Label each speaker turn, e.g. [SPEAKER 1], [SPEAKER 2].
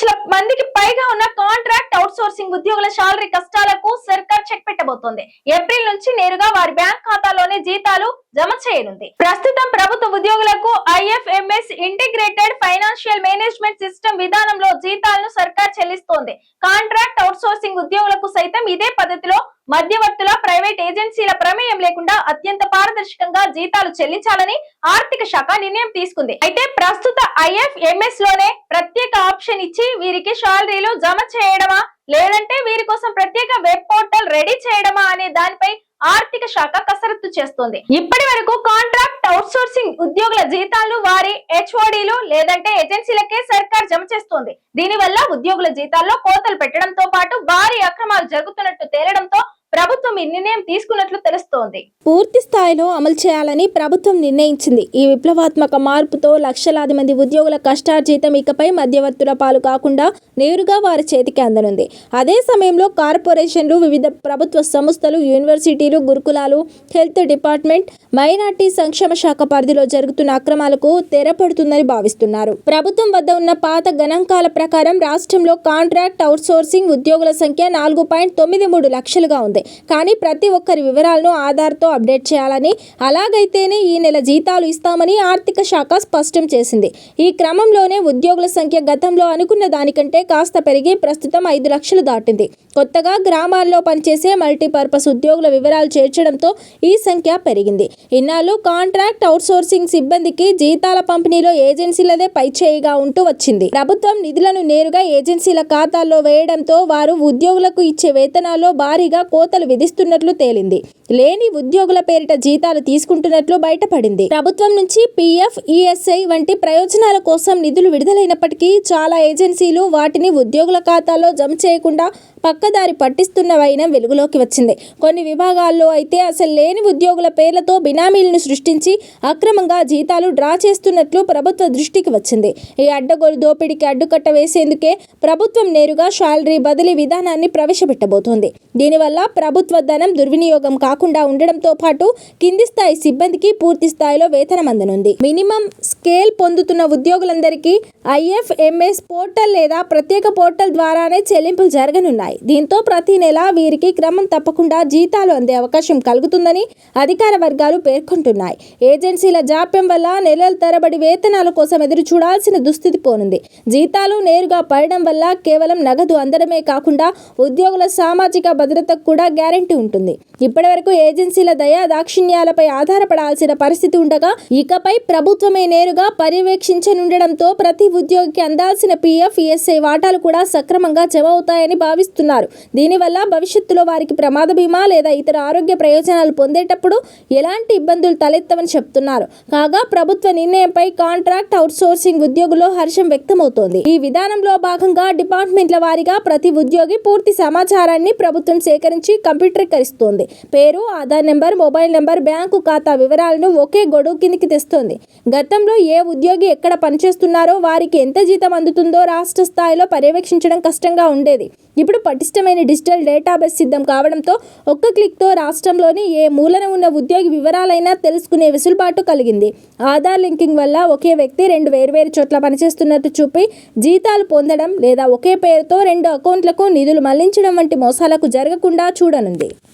[SPEAKER 1] లక్షల మందికి పైగా ఉన్న కాంట్రాక్ట్ అవుట్సోర్సింగ్ ఉద్యోగుల శాలరీ కష్టాలకు సర్కార్ చెక్ పెట్టబోతోంది. ఏప్రిల్ నుంచి నేరుగా వారి బ్యాంక్ ఖాతాలోనే జీతాలు జమ చేయనుంది. ప్రస్తుతం ప్రభుత్వ ఉద్యోగులకు IFMS integrated financial management system విధానంలో జీతాలను సర్కార్ చెల్లిస్తోంది. కాంట్రాక్ట్ అవుట్సోర్సింగ్ ఉద్యోగులకు సైతం ఇదే పద్ధతిలో మధ్యవర్తుల, ప్రైవేట్ ఏజెన్సీల ప్రమేయం లేకుండా అత్యంత పారదర్శకంగా జీతాలు చెల్లించాలని ఆర్థిక శాఖ నిర్ణయం తీసుకుంది. అయితే ప్రస్తుత ఐఎఫ్ఎంఎస్ లోనే ప్రత్యేక ఆప్షన్ ఇచ్చి వీరికి శాలరీలు జమ చేయడమా లేదంటే వీరి కోసం ప్రత్యేక వెబ్ పోర్టల్ రెడీ చేయడమా అనే దానిపై ఆర్థిక శాఖ కసరత్తు చేస్తోంది. ఇప్పటి వరకు కాంట్రాక్ట్ అవుట్సోర్సింగ్ ఉద్యోగుల జీతాలు వారి హెచ్ఓడీలు లేదంటే ఏజెన్సీలకే సర్కార్ జమ చేస్తోంది. దీనివల్ల ఉద్యోగుల జీతాల్లో కోతలు పెట్టడంతో పాటు భారీ అక్రమాలు జరుగుతున్నట్టు తేలడంతో ప్రభుత్వం ఈ నిర్ణయం తీసుకున్నట్లు తెలుస్తోంది.
[SPEAKER 2] పూర్తి స్థాయిలో అమలు చేయాలని ప్రభుత్వం నిర్ణయించింది. ఈ విప్లవాత్మక మార్పుతో లక్షలాది మంది ఉద్యోగుల కష్టార్జితం ఇకపై మధ్యవర్తుల పాలు కాకుండా నేరుగా వారి చేతికి అందనుంది. అదే సమయంలో కార్పొరేషన్లు, వివిధ ప్రభుత్వ సంస్థలు, యూనివర్సిటీలు, గురుకులాలు, హెల్త్ డిపార్ట్మెంట్, మైనార్టీ సంక్షేమ శాఖ పరిధిలో జరుగుతున్న అక్రమాలకు తెరపడుతుందని భావిస్తున్నారు. ప్రభుత్వం వద్ద ఉన్న పాత గణాంకాల ప్రకారం రాష్ట్రంలో కాంట్రాక్ట్ అవుట్సోర్సింగ్ ఉద్యోగుల సంఖ్య 4.93 లక్షలుగా ఉంది. కానీ ప్రతి ఒక్కరి వివరాలను ఆధార్తో అప్డేట్ చేయాలని, అలాగైతేనే ఈ నెల జీతాలు ఇస్తామని ఆర్థిక శాఖ స్పష్టం చేసింది. ఈ క్రమంలోనే ఉద్యోగుల సంఖ్య గతంలో అనుకున్న దానికంటే కాస్త పెరిగి ప్రస్తుతం 5 లక్షలు దాటింది. కొత్తగా గ్రామాల్లో పనిచేసే మల్టీపర్పస్ ఉద్యోగుల వివరాలు చేర్చడంతో ఈ సంఖ్య పెరిగింది. ఇన్నాళ్ళు కాంట్రాక్ట్ అవుట్సోర్సింగ్ సిబ్బందికి జీతాల పంపిణీలో ఏజెన్సీలదే పైచేయిగా ఉంటూ వచ్చింది. ప్రభుత్వం నిధులను నేరుగా ఏజెన్సీల ఖాతాల్లో వేయడంతో వారు ఉద్యోగులకు ఇచ్చే వేతనాల్లో భారీగా కోతలు విధిస్తున్నట్లు తేలింది. లేని ఉద్యోగుల పేరిట జీతాలు తీసుకుంటున్నట్లు బయటపడింది. ప్రభుత్వం నుంచి పీఎఫ్, ఈఎస్ఐ వంటి ప్రయోజనాల కోసం నిధులు విడుదలైనప్పటికీ చాలా ఏజెన్సీలు వాటిని ఉద్యోగుల ఖాతాల్లో జమ చేయకుండా పక్కదారి పట్టిస్తున్న వైనం వెలుగులోకి వచ్చింది. కొన్ని విభాగాల్లో అయితే అసలు లేని ఉద్యోగుల పేర్లతో బినామీలను సృష్టించి అక్రమంగా జీతాలు డ్రా చేస్తున్నట్లు ప్రభుత్వ దృష్టికి వచ్చింది. ఈ అడ్డగోలు దోపిడీకి అడ్డుకట్ట వేసేందుకే ప్రభుత్వం నేరుగా శాలరీ బదిలీ విధానాన్ని ప్రవేశపెట్టబోతోంది. దీనివల్ల ప్రభుత్వ ధనం దుర్వినియోగం కాకుండా ఉండడంతో పాటు కింది స్థాయి సిబ్బందికి పూర్తి స్థాయిలో వేతనం అందనుంది. మినిమం స్కేల్ పొందుతున్న ఉద్యోగులందరికీ ఐఎఫ్ఎంఎస్ పోర్టల్ లేదా ప్రత్యేక పోర్టల్ ద్వారానే చెల్లింపులు జరగనున్నాయి. దీంతో ప్రతి నెల వీరికి క్రమం తప్పకుండా జీతాలు అందే అవకాశం కలుగుతుందని అధికార వర్గాలు పేర్కొంటున్నాయి. ఏజెన్సీల జాప్యం వల్ల నెలల తరబడి వేతనాల కోసం ఎదురు చూడాల్సిన దుస్థితి పోనుంది. జీతాలు నేరుగా పడడం వల్ల కేవలం నగదు అందడమే కాకుండా ఉద్యోగుల సామాజిక భద్రతకు కూడా గ్యారెంటీ ఉంటుంది. ఇప్పటివరకు ఏజెన్సీల దయా దాక్షిణ్యాలపై ఆధారపడాల్సిన పరిస్థితి ఉండగా ఇకపై ప్రభుత్వమే నేరుగా పర్యవేక్షించనుండడంతో ప్రతి ఉద్యోగికి అందాల్సిన పీఎఫ్, ఈఎస్ఐ వాటాలు కూడా సక్రమంగా జమ అవుతాయని భావిస్తున్నారు. దీనివల్ల భవిష్యత్తులో వారికి ప్రమాద బీమా లేదా ఇతర ఆరోగ్య ప్రయోజనాలు పొందేటప్పుడు ఎలాంటి ఇబ్బందులు తలెత్తవని చెప్తున్నారు. కాగా ప్రభుత్వ నిర్ణయంపై కాంట్రాక్ట్ అవుట్సోర్సింగ్ ఉద్యోగుల్లో హర్షం వ్యక్తమవుతోంది. ఈ విధానంలో భాగంగా డిపార్ట్మెంట్ల వారీగా ప్రతి ఉద్యోగి పూర్తి సమాచారాన్ని ప్రభుత్వం సేకరించి కంప్యూటరీకరిస్తోంది. పేరు, Aadhaar number, mobile number, bank ఖాతా వివరాలను ఒకే గొడుగు కిందికి తెస్తోంది. గతంలో ఏ ఉద్యోగి ఎక్కడ పనిచేస్తున్నారో, వారికి ఎంత జీతం అందుతుందో రాష్ట్ర స్థాయిలో పర్యవేక్షించడం కష్టంగా ఉండేది. ఇప్పుడు పటిష్టమైన డిజిటల్ డేటాబేస్ సిద్ధం కావడంతో ఒక్క క్లిక్తో రాష్ట్రంలోని ఏ మూలన ఉన్న ఉద్యోగి వివరాలైనా తెలుసుకునే వెసులుబాటు కలిగింది. ఆధార్ లింకింగ్ వల్ల ఒకే వ్యక్తి 2 వేర్వేరు చోట్ల పనిచేస్తున్నట్టు చూపి జీతాలు పొందడం లేదా ఒకే పేరుతో 2 అకౌంట్లకు నిధులు మళ్లించడం వంటి మోసాలకు జరగకుండా చూడనుంది.